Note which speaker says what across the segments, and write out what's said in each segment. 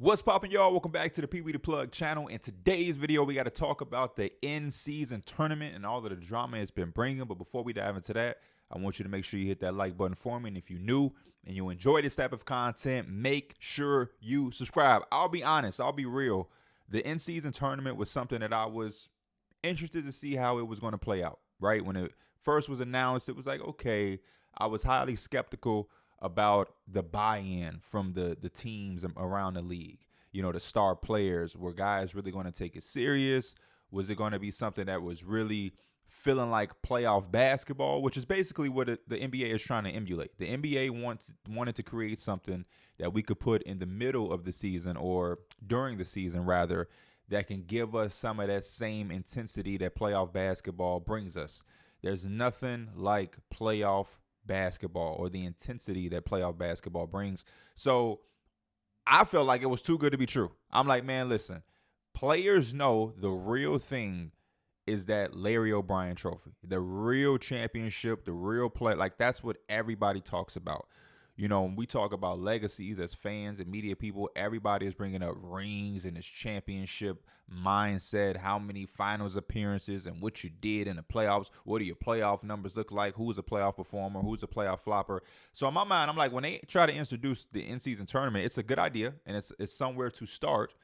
Speaker 1: What's poppin', y'all? Welcome back to the Pee Wee the Plug channel. In today's video, we got to talk about the in-season tournament and all of the drama it's been bringing. But before we dive into that, I want you to make sure you hit that like button for me. And if you're new and you enjoy this type of content, make sure you subscribe. I'll be honest. I'll be real. The in-season tournament was something that I was interested to see how it was going to play out, right? When it first was announced, it was like, okay, I was highly skeptical about the buy-in from the teams around the league. You know, the star players. Were guys really going to take it serious? Was it going to be something that was really feeling like playoff basketball, which is basically what the NBA is trying to emulate? The NBA wanted to create something that we could put in the middle of the season, or during the season rather, that can give us some of that same intensity that playoff basketball brings us. There's nothing like playoff basketball or the intensity that playoff basketball brings. So I felt like it was too good to be true. I'm like, man, listen, players know the real thing is that Larry O'Brien trophy, the real championship, the real play. Like, that's what everybody talks about. You know, when we talk about legacies as fans and media people, everybody is bringing up rings and this championship mindset, how many finals appearances and what you did in the playoffs. What do your playoff numbers look like? Who's a playoff performer? Who's a playoff flopper? So in my mind, I'm like, when they try to introduce the in-season tournament, it's a good idea and it's somewhere to start.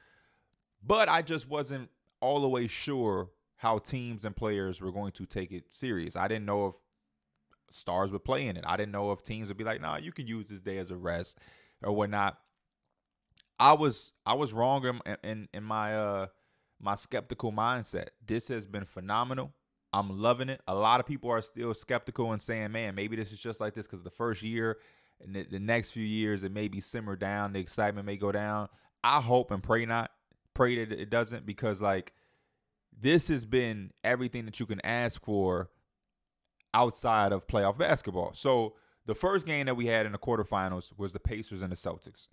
Speaker 1: But I just wasn't all the way sure how teams and players were going to take it serious. I didn't know if stars would play in it. I didn't know if teams would be like, nah, you can use this day as a rest or whatnot. I was wrong in my my skeptical mindset. This has been phenomenal. I'm loving it. A lot of people are still skeptical and saying, man, maybe this is just like this because the first year and the next few years it may be simmer down. The excitement may go down. I hope and pray not. Pray that it doesn't, because like this has been everything that you can ask for outside of playoff basketball. So the first game that we had in the quarterfinals was the Pacers and the Celtics.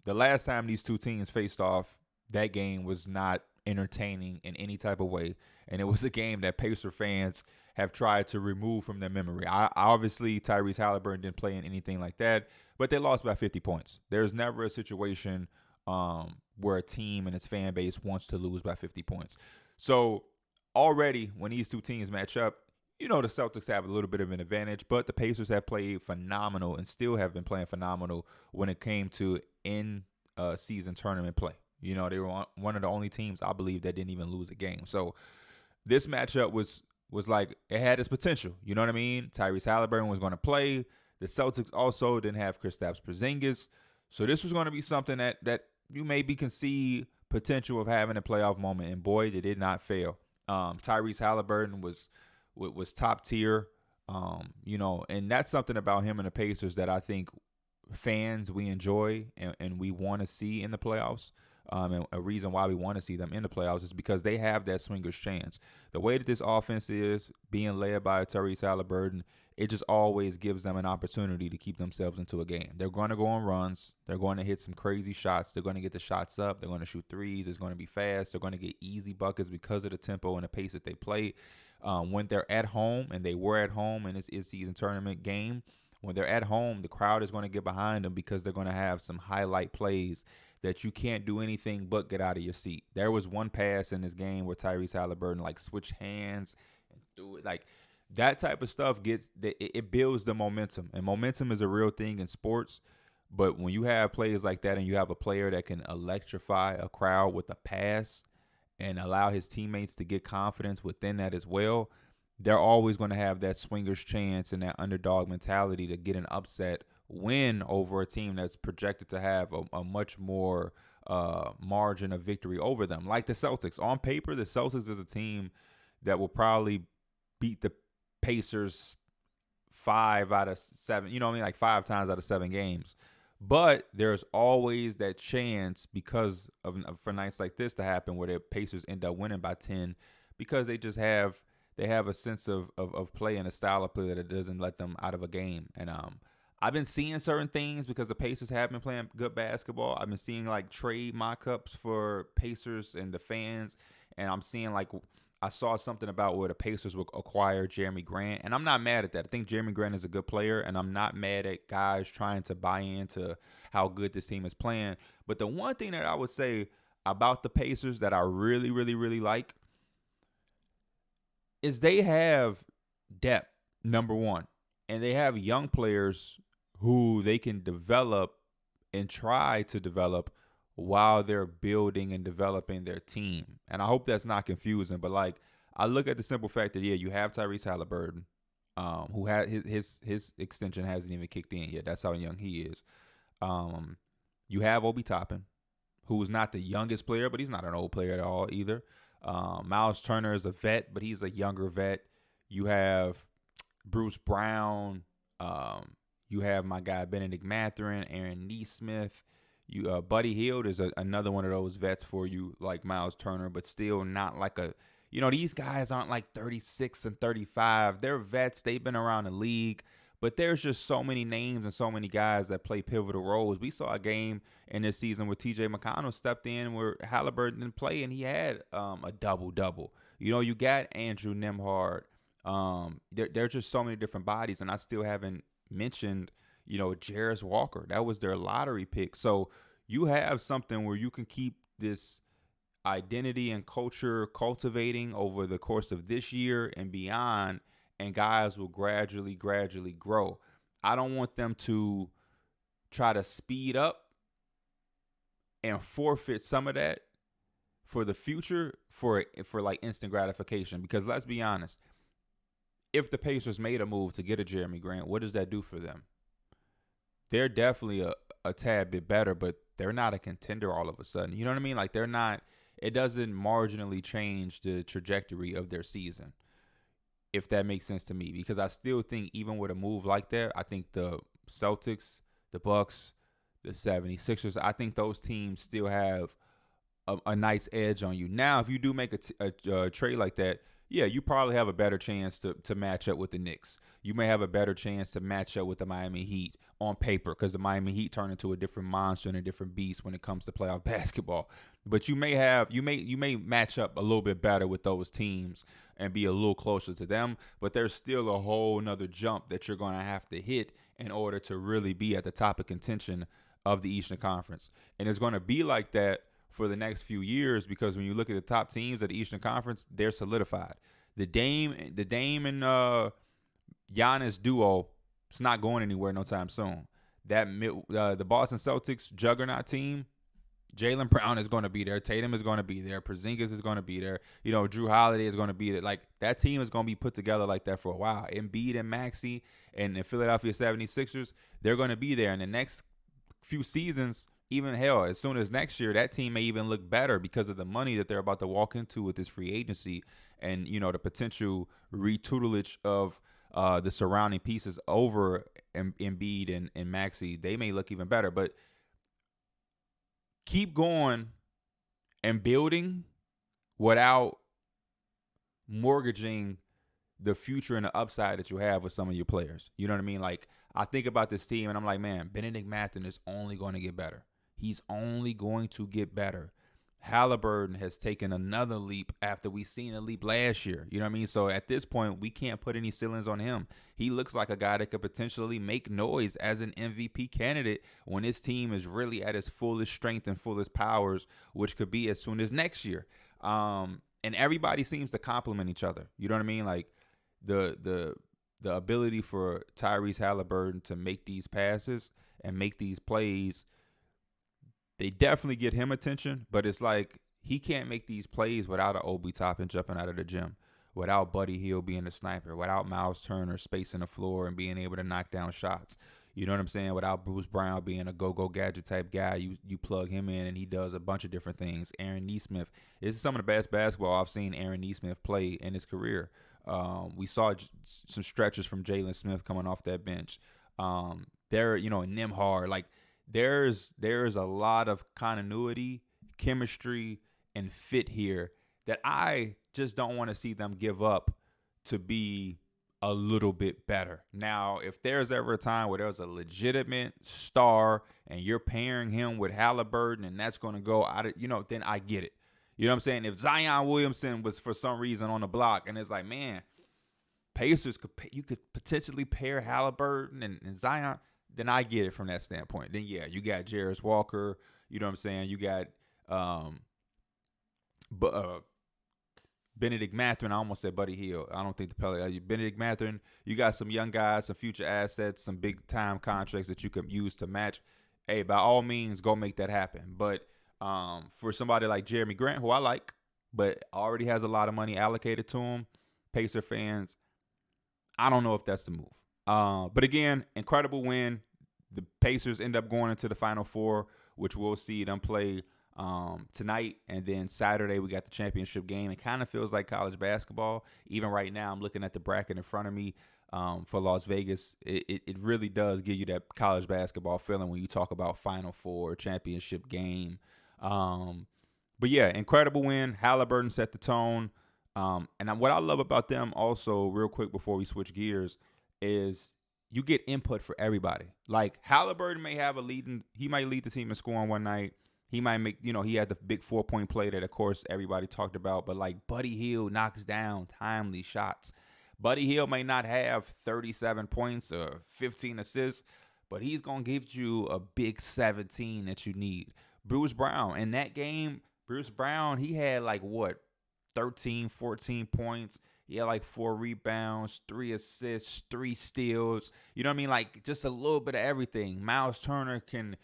Speaker 1: The last time these two teams faced off, that game was not entertaining in any type of way, and it was a game that Pacer fans have tried to remove from their memory. Obviously, Tyrese Halliburton didn't play in anything like that, but they lost by 50 points. There's never a situation where a team and its fan base wants to lose by 50 points. So already when these two teams match up, you know, the Celtics have a little bit of an advantage, but the Pacers have played phenomenal and still have been playing phenomenal when it came to in-season tournament play. You know, they were one of the only teams, I believe, that didn't even lose a game. So this matchup was like, it had its potential. You know what I mean? Tyrese Halliburton was going to play. The Celtics also didn't have Kristaps Porzingis. So this was going to be something that you maybe can see potential of having a playoff moment. And boy, they did not fail. Tyrese Halliburton was top tier, you know, and that's something about him and the Pacers that I think fans, we enjoy and we want to see in the playoffs. And a reason why we want to see them in the playoffs is because they have that swinger's chance. The way that this offense is being led by Tyrese Halliburton, it just always gives them an opportunity to keep themselves into a game. They're going to go on runs. They're going to hit some crazy shots. They're going to get the shots up. They're going to shoot threes. It's going to be fast. They're going to get easy buckets because of the tempo and the pace that they play. When they're at home, and they were at home in this season tournament game, when they're at home, the crowd is going to get behind them because they're going to have some highlight plays that you can't do anything but get out of your seat. There was one pass in this game where Tyrese Halliburton like switched hands and threw it. Like, that type of stuff it builds the momentum, and momentum is a real thing in sports. But when you have plays like that and you have a player that can electrify a crowd with a pass and allow his teammates to get confidence within that as well, they're always going to have that swinger's chance and that underdog mentality to get an upset win over a team that's projected to have a much more margin of victory over them. Like the Celtics. On paper, the Celtics is a team that will probably beat the Pacers 5 out of 7, you know what I mean? Like 5 times out of 7 games. But there's always that chance because for nights like this to happen where the Pacers end up winning by 10 because they just have a sense of play and a style of play that doesn't let them out of a game. And I've been seeing certain things because the Pacers have been playing good basketball. I've been seeing like trade mock-ups for Pacers and the fans, and I'm seeing like I saw something about where the Pacers would acquire Jeremy Grant, and I'm not mad at that. I think Jeremy Grant is a good player, and I'm not mad at guys trying to buy into how good this team is playing. But the one thing that I would say about the Pacers that I really, really, really like is they have depth, number one, and they have young players who they can develop and try to develop while they're building and developing their team. And I hope that's not confusing, but like I look at the simple fact that you have Tyrese Halliburton, who had his extension hasn't even kicked in yet. That's how young he is. You have Obi Toppin, who is not the youngest player, but he's not an old player at all either. Miles Turner is a vet, but he's a younger vet. You have Bruce Brown. You have my guy Benedict Mathurin, Aaron Nesmith. Buddy Hield is another one of those vets for you, like Miles Turner, but still not like these guys aren't like 36 and 35. They're vets. They've been around the league, but there's just so many names and so many guys that play pivotal roles. We saw a game in this season where TJ McConnell stepped in where Halliburton didn't play, and he had a double-double. You got Andrew Nembhard. There's just so many different bodies, and I still haven't mentioned, Jarace Walker. That was their lottery pick. So you have something where you can keep this identity and culture cultivating over the course of this year and beyond, and guys will gradually grow. I don't want them to try to speed up and forfeit some of that for the future for like instant gratification, because let's be honest, if the Pacers made a move to get a Jeremy Grant, what does that do for them? They're definitely a tad bit better, but they're not a contender all of a sudden. You know what I mean? Like they're not, it doesn't marginally change the trajectory of their season, if that makes sense to me. Because I still think even with a move like that, I think the Celtics, the Bucks, the 76ers, I think those teams still have a nice edge on you. Now, if you do make a trade like that, yeah, you probably have a better chance to match up with the Knicks. You may have a better chance to match up with the Miami Heat on paper, because the Miami Heat turn into a different monster and a different beast when it comes to playoff basketball. But you may match up a little bit better with those teams and be a little closer to them. But there's still a whole nother jump that you're going to have to hit in order to really be at the top of contention of the Eastern Conference. And it's going to be like that for the next few years, because when you look at the top teams of the Eastern Conference, they're solidified. The Dame and Giannis duo, it's not going anywhere no time soon. The Boston Celtics juggernaut team, Jaylen Brown is going to be there. Tatum is going to be there. Porzingis is going to be there. Drew Holiday is going to be there. Like, that team is going to be put together like that for a while. Embiid and Maxey and the Philadelphia 76ers, they're going to be there. In the next few seasons, even hell, as soon as next year, that team may even look better because of the money that they're about to walk into with this free agency and, the potential retutelage of the surrounding pieces over Embiid and Maxey. They may look even better, but keep going and building without mortgaging the future and the upside that you have with some of your players. You know what I mean? Like, I think about this team and I'm like, man, Benedict Mathurin is only going to get better. He's only going to get better. Halliburton has taken another leap after we seen a leap last year. You know what I mean? So at this point, we can't put any ceilings on him. He looks like a guy that could potentially make noise as an MVP candidate when his team is really at its fullest strength and fullest powers, which could be as soon as next year. And everybody seems to complement each other. You know what I mean? Like the ability for Tyrese Halliburton to make these passes and make these plays, they definitely get him attention, but it's like he can't make these plays without an Obi Toppin jumping out of the gym, without Buddy Hield being a sniper, without Miles Turner spacing the floor and being able to knock down shots. You know what I'm saying? Without Bruce Brown being a go-go gadget type guy, you plug him in and he does a bunch of different things. Aaron Nesmith, this is some of the best basketball I've seen Aaron Nesmith play in his career. We saw some stretches from Jalen Smith coming off that bench. Nembhard, like, there's a lot of continuity, chemistry, and fit here that I just don't want to see them give up to be a little bit better. Now, if there's ever a time where there's a legitimate star and you're pairing him with Halliburton and that's going to go out of, then I get it. You know what I'm saying? If Zion Williamson was for some reason on the block, and it's like, man, Pacers you could potentially pair Halliburton and Zion, then I get it from that standpoint. Then yeah, you got Jarris Walker. You know what I'm saying? You got um, Benedict Mathurin. I almost said Buddy Hield. I don't think the Pelicans. Benedict Mathurin. You got some young guys, some future assets, some big time contracts that you can use to match. Hey, by all means, go make that happen. But for somebody like Jeremy Grant, who I like, but already has a lot of money allocated to him, Pacer fans, I don't know if that's the move. But again, incredible win. The Pacers end up going into the Final Four, which we'll see them play tonight. And then Saturday, we got the championship game. It kind of feels like college basketball. Even right now, I'm looking at the bracket in front of me for Las Vegas. It really does give you that college basketball feeling when you talk about Final Four, championship game. But yeah, incredible win. Halliburton set the tone. And what I love about them also, real quick before we switch gears, is you get input for everybody. Like Halliburton he might lead the team in scoring one night. He might make, he had the big 4-point play that, of course, everybody talked about. But like Buddy Hield knocks down timely shots. Buddy Hield may not have 37 points or 15 assists, but he's going to give you a big 17 that you need. Bruce Brown, in that game, he had 13, 14 points. He had 4 rebounds, 3 assists, 3 steals. You know what I mean? Like just a little bit of everything. Miles Turner can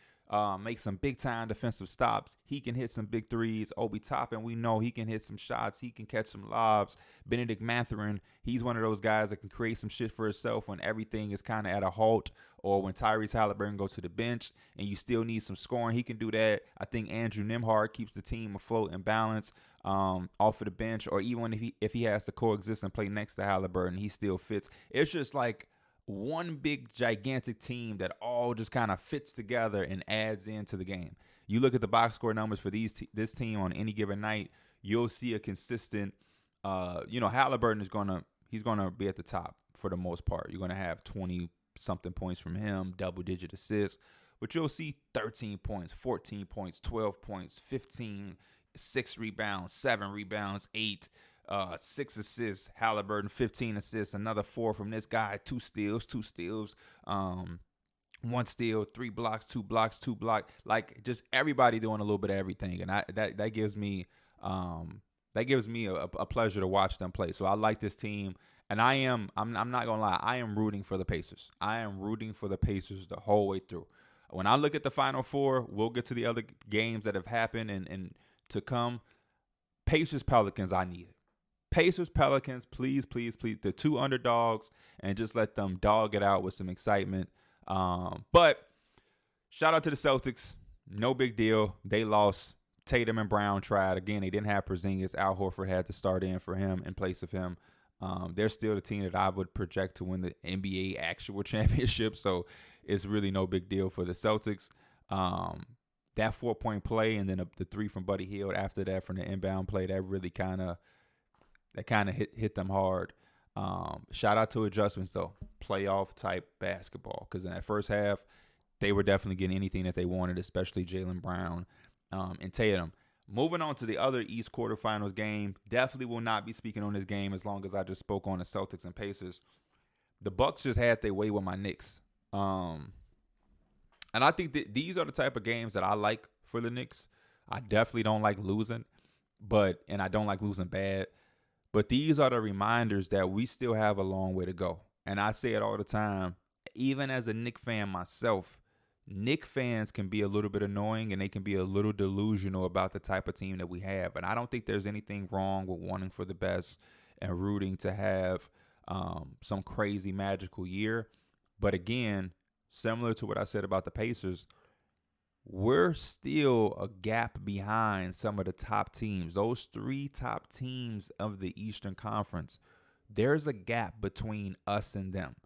Speaker 1: make some big-time defensive stops. He can hit some big threes. Obi Toppin, we know he can hit some shots. He can catch some lobs. Benedict Mathurin, he's one of those guys that can create some shit for himself when everything is kind of at a halt, or when Tyrese Halliburton goes to the bench and you still need some scoring. He can do that. I think Andrew Nembhard keeps the team afloat and balanced off of the bench, or even if he has to coexist and play next to Halliburton, he still fits. It's just like one big gigantic team that all just kind of fits together and adds into the game. You look at the box score numbers for this team on any given night, you'll see a consistent Halliburton he's gonna be at the top for the most part. You're gonna have 20 something points from him, double-digit assists, but you'll see 13 points, 14 points, 12 points, 15, 6 rebounds, 7 rebounds, 8 6 assists. Halliburton 15 assists, another 4 from this guy, 2 steals, 1 steal, 3 blocks, 2 blocks, 2 blocks. Like just everybody doing a little bit of everything, and that gives me a pleasure to watch them play. So I like this team, and I'm not gonna lie, I am rooting for the Pacers. I am rooting for the Pacers the whole way through. When I look at the Final Four, we'll get to the other games that have happened and to come. Pacers Pelicans, I need it. Pacers, Pelicans, please, please, please. The 2 underdogs, and just let them dog it out with some excitement. But shout out to the Celtics. No big deal. They lost. Tatum and Brown tried. Again, they didn't have Porzingis. Al Horford had to start in for him in place of him. They're still the team that I would project to win the NBA actual championship. So it's really no big deal for the Celtics. That 4-point play and then the 3 from Buddy Hield after that from the inbound play, that really kind of hit them hard. Shout out to adjustments, though. Playoff type basketball. Because in that first half, they were definitely getting anything that they wanted, especially Jaylen Brown and Tatum. Moving on to the other East quarterfinals game. Definitely will not be speaking on this game as long as I just spoke on the Celtics and Pacers. The Bucks just had their way with my Knicks. And I think that these are the type of games that I like for the Knicks. I definitely don't like losing, and I don't like losing bad. But these are the reminders that we still have a long way to go. And I say it all the time, even as a Knicks fan myself, Knicks fans can be a little bit annoying and they can be a little delusional about the type of team that we have. And I don't think there's anything wrong with wanting for the best and rooting to have some crazy magical year. But again, similar to what I said about the Pacers, we're still a gap behind some of the top teams. Those 3 top teams of the Eastern Conference, there's a gap between us and them.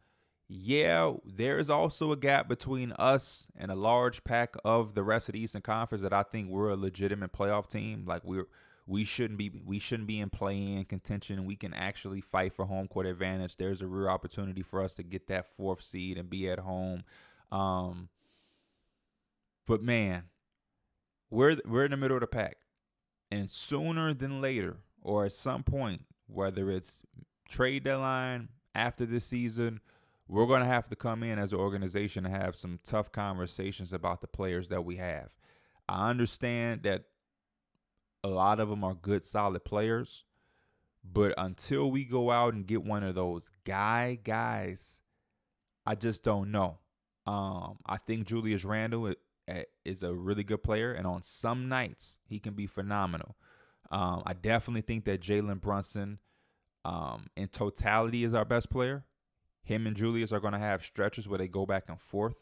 Speaker 1: Yeah, there's also a gap between us and a large pack of the rest of the Eastern Conference that I think we're a legitimate playoff team. Like we shouldn't be in play-in contention. We can actually fight for home court advantage. There's a real opportunity for us to get that 4th seed and be at home. But man, we're in the middle of the pack. And sooner than later, or at some point, whether it's trade deadline, after this season, we're going to have to come in as an organization and have some tough conversations about the players that we have. I understand that a lot of them are good, solid players, but until we go out and get one of those guys, I just don't know. I think Julius Randle is a really good player, and on some nights he can be phenomenal. I definitely think that Jalen Brunson, in totality, is our best player. Him and Julius are going to have stretches where they go back and forth.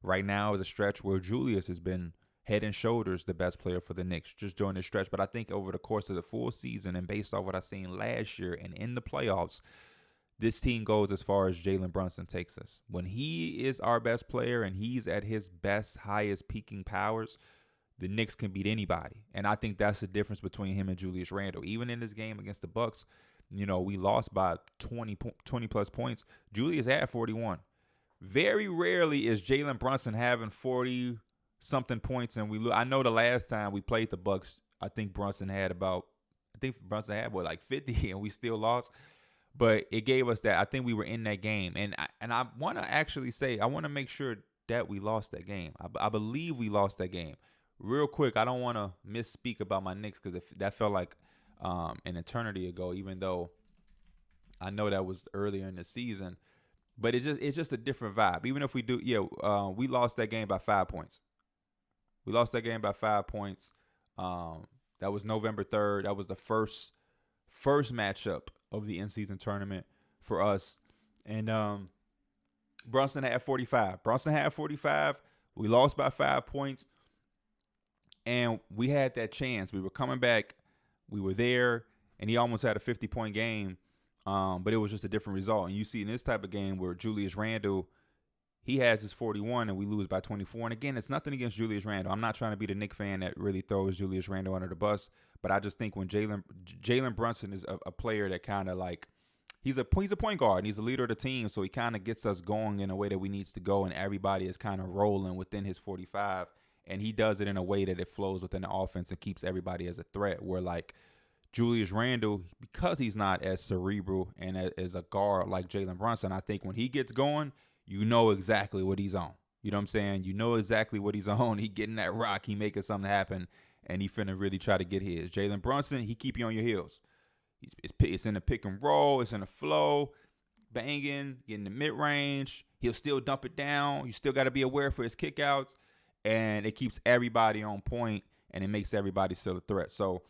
Speaker 1: Right now is a stretch where Julius has been head and shoulders the best player for the Knicks just during this stretch. But I think over the course of the full season and based off what I've seen last year and in the playoffs, this team goes as far as Jalen Brunson takes us. When he is our best player and he's at his best, highest peaking powers, the Knicks can beat anybody. And I think that's the difference between him and Julius Randle. Even in this game against the Bucks, we lost by 20 plus points. Julius had 41. Very rarely is Jalen Brunson having 40 something points and we lose. I know the last time we played the Bucks, I think Brunson had like 50 and we still lost. But it gave us that. I think we were in that game. And I want to actually say, I want to make sure that we lost that game. I believe we lost that game. Real quick, I don't want to misspeak about my Knicks because that felt like an eternity ago, even though I know that was earlier in the season. But it's just a different vibe. Even if we do, we lost that game by 5 points. We lost that game by 5 points. That was November 3rd. That was the first matchup of the in-season tournament for us. And Brunson had 45. We lost by 5 points. And we had that chance. We were coming back. We were there. And he almost had a 50-point game. But it was just a different result. And you see in this type of game where Julius Randle, he has his 41 and we lose by 24. And again, it's nothing against Julius Randle. I'm not trying to be the Knicks fan that really throws Julius Randle under the bus. But I just think when Jalen Brunson is a player that kind of like, he's a point guard and he's a leader of the team. So he kind of gets us going in a way that we needs to go. And everybody is kind of rolling within his 45. And he does it in a way that it flows within the offense and keeps everybody as a threat. Where like Julius Randle, because he's not as cerebral and as a guard like Jalen Brunson, I think when he gets going, you know exactly what he's on. You know what I'm saying? You know exactly what he's on. He getting that rock. He making something happen. And he finna really try to get his. Jalen Brunson, he keep you on your heels. It's in the pick and roll. It's in the flow. Banging, getting the mid-range. He'll still dump it down. You still got to be aware for his kickouts. And it keeps everybody on point, and it makes everybody still a threat. So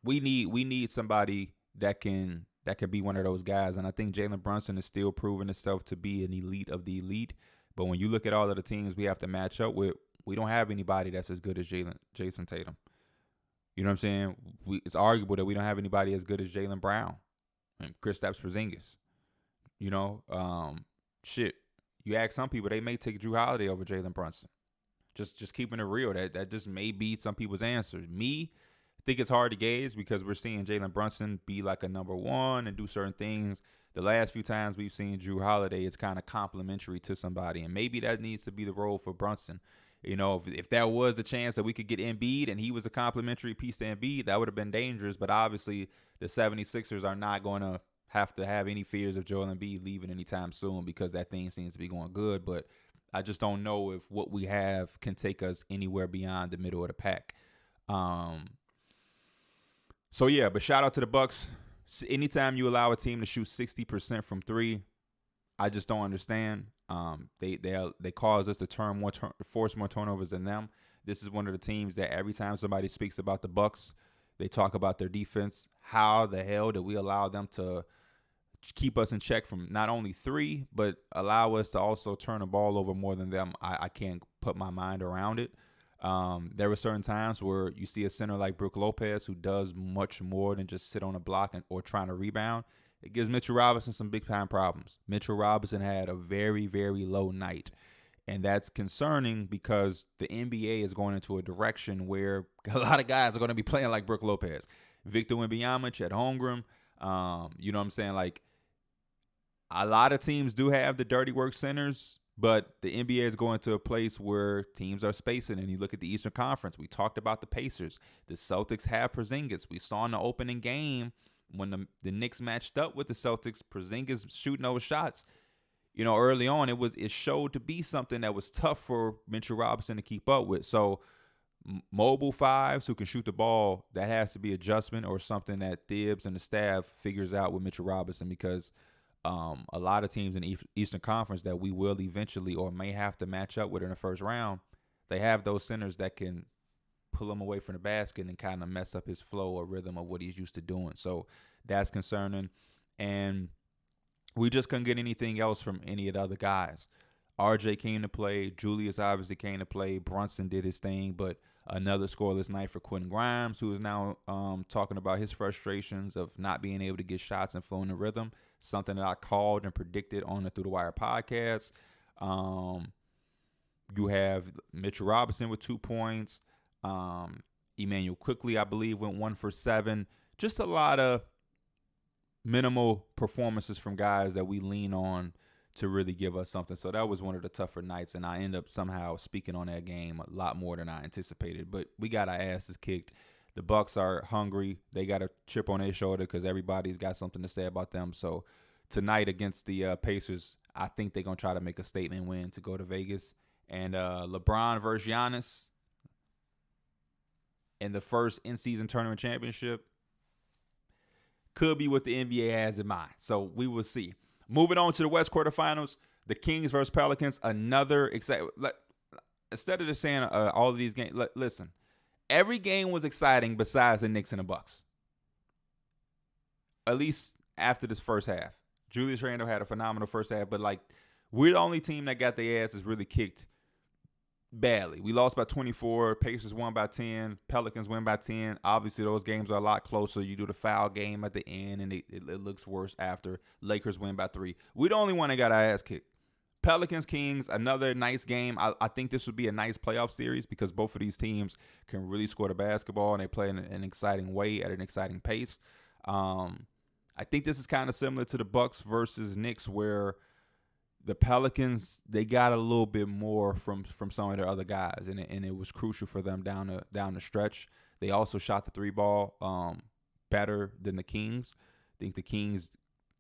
Speaker 1: we need somebody that can be one of those guys. And I think Jalen Brunson is still proving himself to be an elite of the elite. But when you look at all of the teams we have to match up with, we don't have anybody that's as good as Jason Tatum. You know what I'm saying? It's arguable that we don't have anybody as good as Jaylen Brown and Kristaps Porzingis. You ask some people, they may take Jrue Holiday over Jalen Brunson. Just keeping it real, that just may be some people's answers. Me, I think it's hard to gauge because we're seeing Jalen Brunson be like a number one and do certain things. The last few times we've seen Jrue Holiday, it's kind of complimentary to somebody, and maybe that needs to be the role for Brunson. If there was a chance that we could get Embiid and he was a complimentary piece to Embiid, that would have been dangerous. But obviously, the 76ers are not going to have any fears of Joel Embiid leaving anytime soon because that thing seems to be going good. But I just don't know if what we have can take us anywhere beyond the middle of the pack. But shout out to the Bucks. Anytime you allow a team to shoot 60% from three, I just don't understand. They cause us to force more turnovers than them. This is one of the teams that every time somebody speaks about the Bucks, they talk about their defense. How the hell did we allow them to keep us in check from not only three, but allow us to also turn the ball over more than them? I can't put my mind around it. There were certain times where you see a center like Brook Lopez who does much more than just sit on a block or trying to rebound. It gives Mitchell Robinson some big-time problems. Mitchell Robinson had a very, very low night, and that's concerning because the NBA is going into a direction where a lot of guys are going to be playing like Brook Lopez. Victor Wembanyama, Chet Holmgren, you know what I'm saying? Like, a lot of teams do have the dirty work centers, But the NBA is going to a place where teams are spacing. And you look at the Eastern Conference. We talked about the Pacers. The Celtics have Porzingis. We saw in the opening game when the Knicks matched up with the Celtics, Porzingis shooting those shots. Early on, it showed to be something that was tough for Mitchell Robinson to keep up with. So mobile fives who can shoot the ball, that has to be adjustment or something that Thibs and the staff figures out with Mitchell Robinson, because a lot of teams in the Eastern Conference that we will eventually or may have to match up with in the first round, they have those centers that can pull him away from the basket and kind of mess up his flow or rhythm of what he's used to doing. So that's concerning. And we just couldn't get anything else from any of the other guys. RJ came to play. Julius obviously came to play. Brunson did his thing, but another scoreless night for Quentin Grimes, who is now talking about his frustrations of not being able to get shots and flow in the rhythm, something that I called and predicted on the Through the Wire podcast. You have Mitchell Robinson with 2 points. Emmanuel Quickley, I believe, went 1 for 7. Just a lot of minimal performances from guys that we lean on to really give us something. So that was one of the tougher nights, and I end up somehow speaking on that game a lot more than I anticipated. But we got our asses kicked. The Bucks are hungry. They got a chip on their shoulder because everybody's got something to say about them. So tonight against the Pacers, I think they're going to try to make a statement win to go to Vegas. And LeBron versus Giannis in the first in-season tournament championship could be what the NBA has in mind. So we will see. Moving on to the West quarterfinals, the Kings versus Pelicans. Another exciting. Instead of just saying all of these games, listen, every game was exciting besides the Knicks and the Bucks. At least after this first half. Julius Randle had a phenomenal first half, but we're the only team that got their asses really kicked badly. We lost by 24. Pacers won by 10. Pelicans win by 10. Obviously, those games are a lot closer. You do the foul game at the end, and it looks worse after. Lakers win by 3. We the only one that got our ass kicked. Pelicans, Kings, another nice game. I think this would be a nice playoff series because both of these teams can really score the basketball, and they play in an exciting way at an exciting pace. I think this is kind of similar to the Bucks versus Knicks, where the Pelicans, they got a little bit more from some of their other guys, and it was crucial for them down the stretch. They also shot the 3-ball better than the Kings. I think the Kings,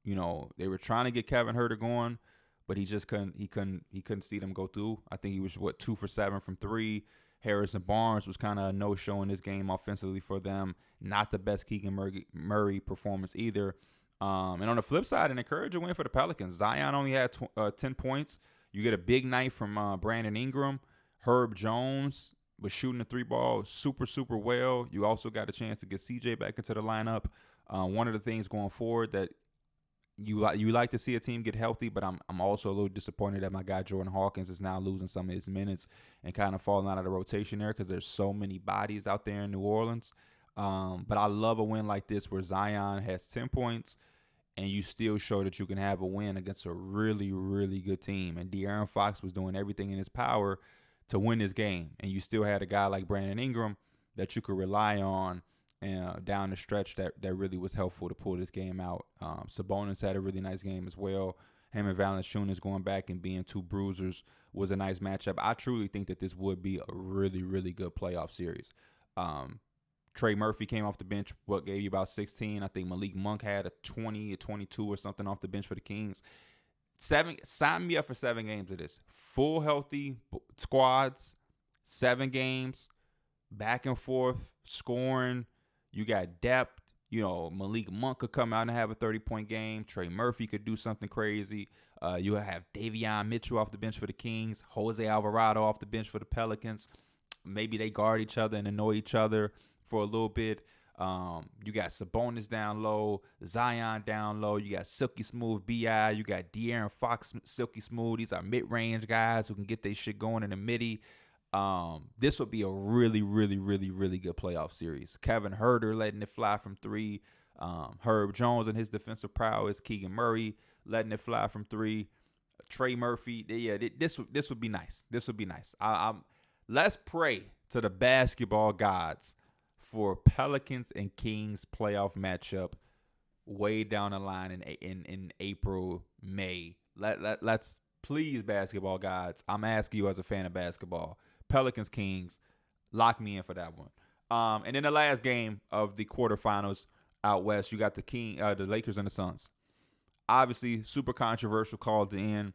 Speaker 1: they were trying to get Kevin Huerter going, but he just couldn't see them go through. I think he was 2 for 7 from 3. Harrison Barnes was kind of a no-show in this game offensively for them. Not the best Keegan Murray performance either. And on the flip side, an encouraging win for the Pelicans. Zion only had 10 points. You get a big night from Brandon Ingram. Herb Jones was shooting the 3-ball super, super well. You also got a chance to get CJ back into the lineup. One of the things going forward that you like to see a team get healthy, but I'm also a little disappointed that my guy Jordan Hawkins is now losing some of his minutes and kind of falling out of the rotation there because there's so many bodies out there in New Orleans. But I love a win like this where Zion has 10 points and you still show that you can have a win against a really, really good team. And De'Aaron Fox was doing everything in his power to win this game. And you still had a guy like Brandon Ingram that you could rely on down the stretch that really was helpful to pull this game out. Sabonis had a really nice game as well. Him and Valanciunas going back and being 2 bruisers was a nice matchup. I truly think that this would be a really, really good playoff series. Trey Murphy came off the bench, gave you about 16. I think Malik Monk had a 20, a 22 or something off the bench for the Kings. Sign me up for 7 games of this. Full healthy squads, 7 games, back and forth, scoring. You got depth. Malik Monk could come out and have a 30-point game. Trey Murphy could do something crazy. You have Davion Mitchell off the bench for the Kings. Jose Alvarado off the bench for the Pelicans. Maybe they guard each other and annoy each other for a little bit. You got Sabonis down low, Zion down low. You got Silky Smooth B.I. You got De'Aaron Fox, Silky Smooth. These are mid-range guys who can get their shit going in the midi. This would be a really, really, really, really good playoff series. Kevin Huerter letting it fly from 3. Herb Jones and his defensive prowess. Keegan Murray letting it fly from 3. Trey Murphy. Yeah, this would be nice. This would be nice. Let's pray to the basketball gods for Pelicans and Kings playoff matchup way down the line in April, May. Let's Please, basketball gods, I'm asking you as a fan of basketball. Pelicans Kings, lock me in for that one. And then the last game of the quarterfinals out west, you got the Lakers and the Suns. Obviously, super controversial call at the end.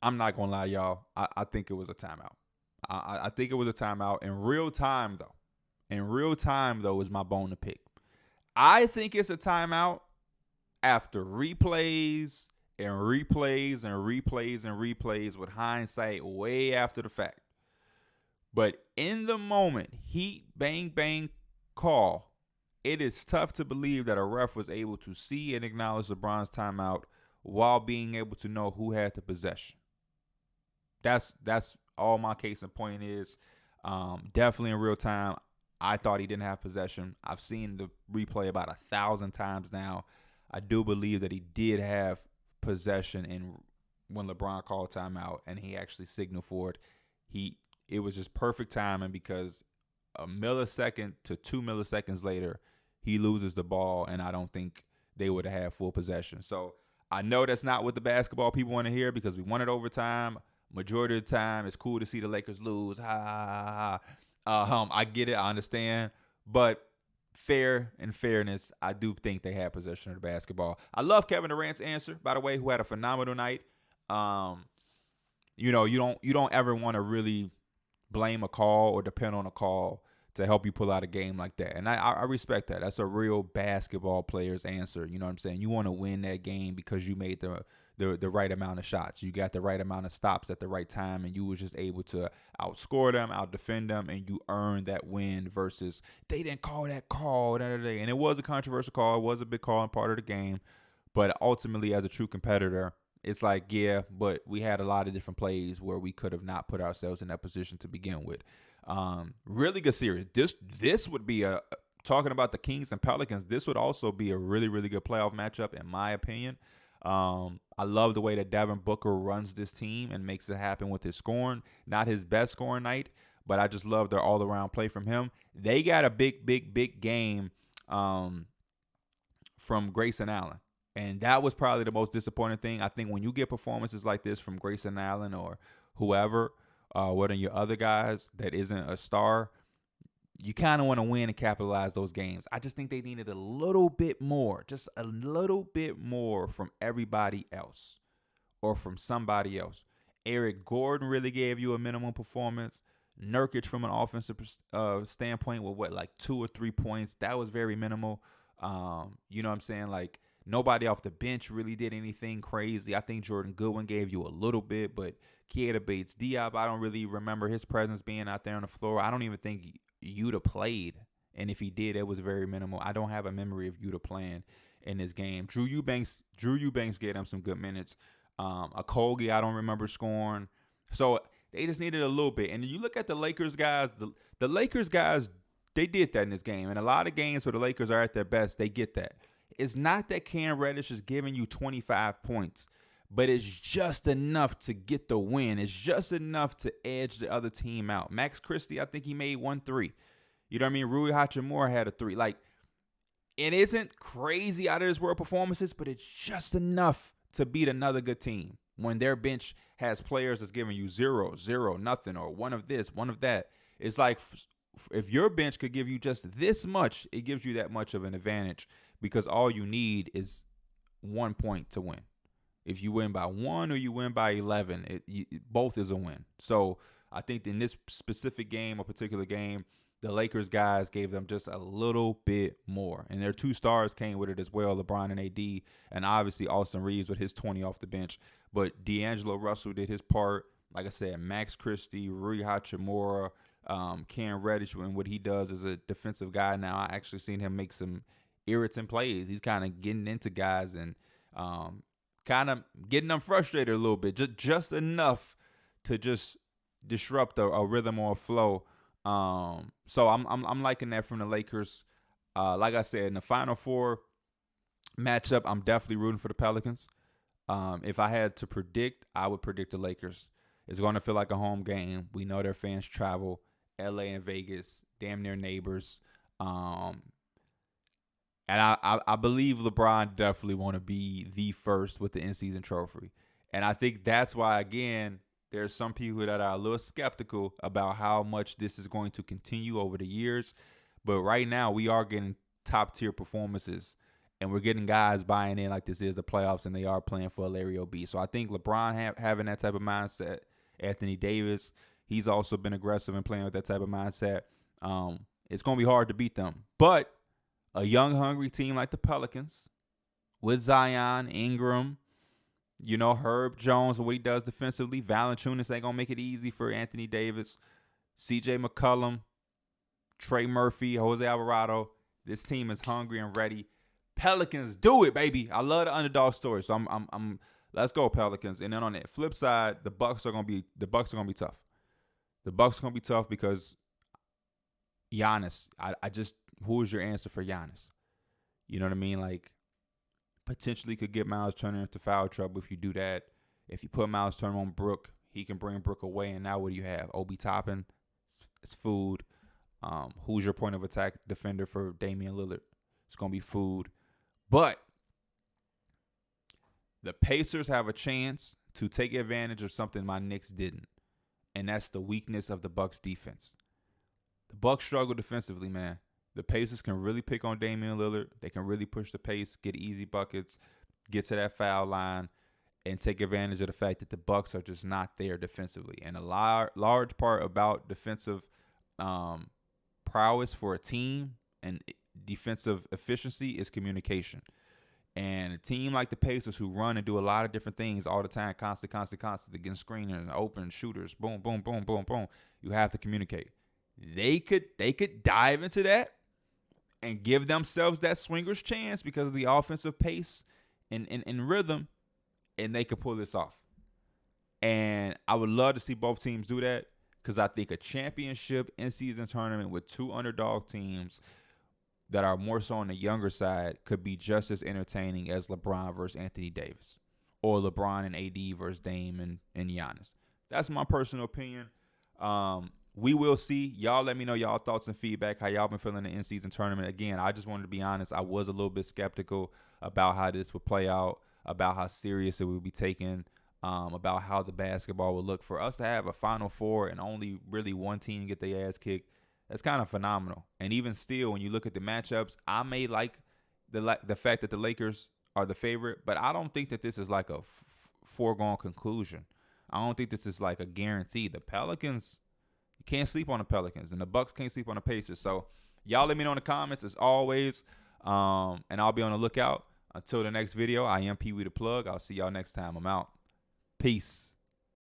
Speaker 1: I'm not gonna lie, y'all. I think it was a timeout. I think it was a timeout. In real time, though, is my bone to pick. I think it's a timeout after replays and replays and replays and replays with hindsight way after the fact. But in the moment, heat, bang, bang, call, it is tough to believe that a ref was able to see and acknowledge LeBron's timeout while being able to know who had the possession. That's all my case in point is. Definitely in real time, I thought he didn't have possession. I've seen the replay about 1,000 times now. I do believe that he did have possession when LeBron called timeout and he actually signaled for it. It was just perfect timing because a millisecond to 2 milliseconds later, he loses the ball, and I don't think they would have had full possession. So I know that's not what the basketball people want to hear because we wanted overtime. Majority of the time, it's cool to see the Lakers lose. Ha, ha, ha, ha. I get it. I understand. But in fairness, I do think they had possession of the basketball. I love Kevin Durant's answer, by the way, who had a phenomenal night. You don't ever want to really blame a call or depend on a call to help you pull out a game like that. And I respect that. That's a real basketball player's answer. You know what I'm saying? You want to win that game because you made the right amount of shots. You got the right amount of stops at the right time, and you was just able to outscore them, outdefend them, and you earned that win versus they didn't call that call. And it was a controversial call. It was a big call and part of the game. But ultimately, as a true competitor, it's like, yeah, but we had a lot of different plays where we could have not put ourselves in that position to begin with. Really good series. This would be talking about the Kings and Pelicans. This would also be a really, really good playoff matchup, in my opinion. I love the way that Devin Booker runs this team and makes it happen with his scoring. Not his best scoring night, but I just love their all-around play from him. They got a big game from Grayson Allen. And that was probably the most disappointing thing. I think when you get performances like this from Grayson Allen or whoever, one of your other guys that isn't a star, you kind of want to win and capitalize those games. I just think they needed a little bit more, just a little bit more from everybody else or from somebody else. Eric Gordon really gave you a minimum performance. Nurkic from an offensive standpoint with like 2 or 3 points. That was very minimal. You know what I'm saying? Like, nobody off the bench really did anything crazy. I think Jordan Goodwin gave you a little bit, but Keita Bates-Diop, I don't really remember his presence being out there on the floor. I don't even think Yuta played, and if he did, it was very minimal. I don't have a memory of Yuta playing in this game. Drew Eubanks gave him some good minutes. Okogie, I don't remember scoring. So they just needed a little bit. And you look at the Lakers guys, the Lakers guys, they did that in this game. And a lot of games where the Lakers are at their best, they get that. It's not that Cam Reddish is giving you 25 points, but it's just enough to get the win. It's just enough to edge the other team out. Max Christie, I think he made 1 3. You know what I mean? Rui Hachimura had a 3. Like, it isn't crazy out of this world performances, but it's just enough to beat another good team when their bench has players that's giving you 0, 0, nothing, or 1 of this, 1 of that. It's like if your bench could give you just this much, it gives you that much of an advantage because all you need is 1 point to win. If you win by 1 or you win by 11, both is a win. So I think in this specific game, a particular game, the Lakers guys gave them just a little bit more. And their 2 stars came with it as well, LeBron and AD, and obviously Austin Reeves with his 20 off the bench. But D'Angelo Russell did his part. Like I said, Max Christie, Rui Hachimura, Cam Reddish, and what he does as a defensive guy now. I actually seen him make some irritant plays. He's kind of getting into guys and kind of getting them frustrated a little bit, just enough to just disrupt a rhythm or a flow. So I'm liking that from the Lakers. Like I said, in the Final Four matchup, I'm definitely rooting for the Pelicans. If I had to predict, I would predict the Lakers. It's going to feel like a home game. We know their fans travel. LA and Vegas, damn near neighbors. And I believe LeBron definitely want to be the first with the in-season trophy. And I think that's why, again, there's some people that are a little skeptical about how much this is going to continue over the years. But right now, we are getting top tier performances, and we're getting guys buying in like this is the playoffs, and they are playing for a Larry O.B. So I think LeBron having that type of mindset, Anthony Davis, he's also been aggressive in playing with that type of mindset. It's going to be hard to beat them. But a young, hungry team like the Pelicans with Zion, Ingram, Herb Jones and what he does defensively. Valanciunas ain't going to make it easy for Anthony Davis. CJ McCollum, Trey Murphy, Jose Alvarado. This team is hungry and ready. Pelicans, do it, baby. I love the underdog story. So I'm let's go Pelicans. And then on the flip side, the Bucks are going to be tough. The Bucks are going to be tough because Giannis, who is your answer for Giannis? You know what I mean? Like, potentially could get Miles Turner into foul trouble if you do that. If you put Miles Turner on Brook, he can bring Brook away. And now what do you have? Obi Toppin, it's food. Who's your point of attack defender for Damian Lillard? It's going to be food. But the Pacers have a chance to take advantage of something my Knicks didn't. And that's the weakness of the Bucks defense. The Bucks struggle defensively, man. The Pacers can really pick on Damian Lillard. They can really push the pace, get easy buckets, get to that foul line, and take advantage of the fact that the Bucks are just not there defensively. And a large part about defensive prowess for a team and defensive efficiency is communication. And a team like the Pacers, who run and do a lot of different things all the time, constant, against screeners, open shooters, boom, boom, boom, boom, boom, you have to communicate. They could dive into that and give themselves that swinger's chance because of the offensive pace and rhythm, and they could pull this off. And I would love to see both teams do that because I think a championship in-season tournament with two underdog teams that are more so on the younger side could be just as entertaining as LeBron versus Anthony Davis or LeBron and AD versus Dame and Giannis. That's my personal opinion. We will see. Y'all let me know y'all thoughts and feedback, how y'all been feeling the in-season tournament. Again, I just wanted to be honest. I was a little bit skeptical about how this would play out, about how serious it would be taken, about how the basketball would look. For us to have a Final Four and only really one team get their ass kicked, that's kind of phenomenal. And even still, when you look at the matchups, I may like the fact that the Lakers are the favorite, but I don't think that this is like a foregone conclusion. I don't think this is like a guarantee. The Pelicans, you can't sleep on the Pelicans, and the Bucks can't sleep on the Pacers. So y'all let me know in the comments as always, and I'll be on the lookout. Until the next video, I am Pee Wee the Plug. I'll see y'all next time. I'm out. Peace.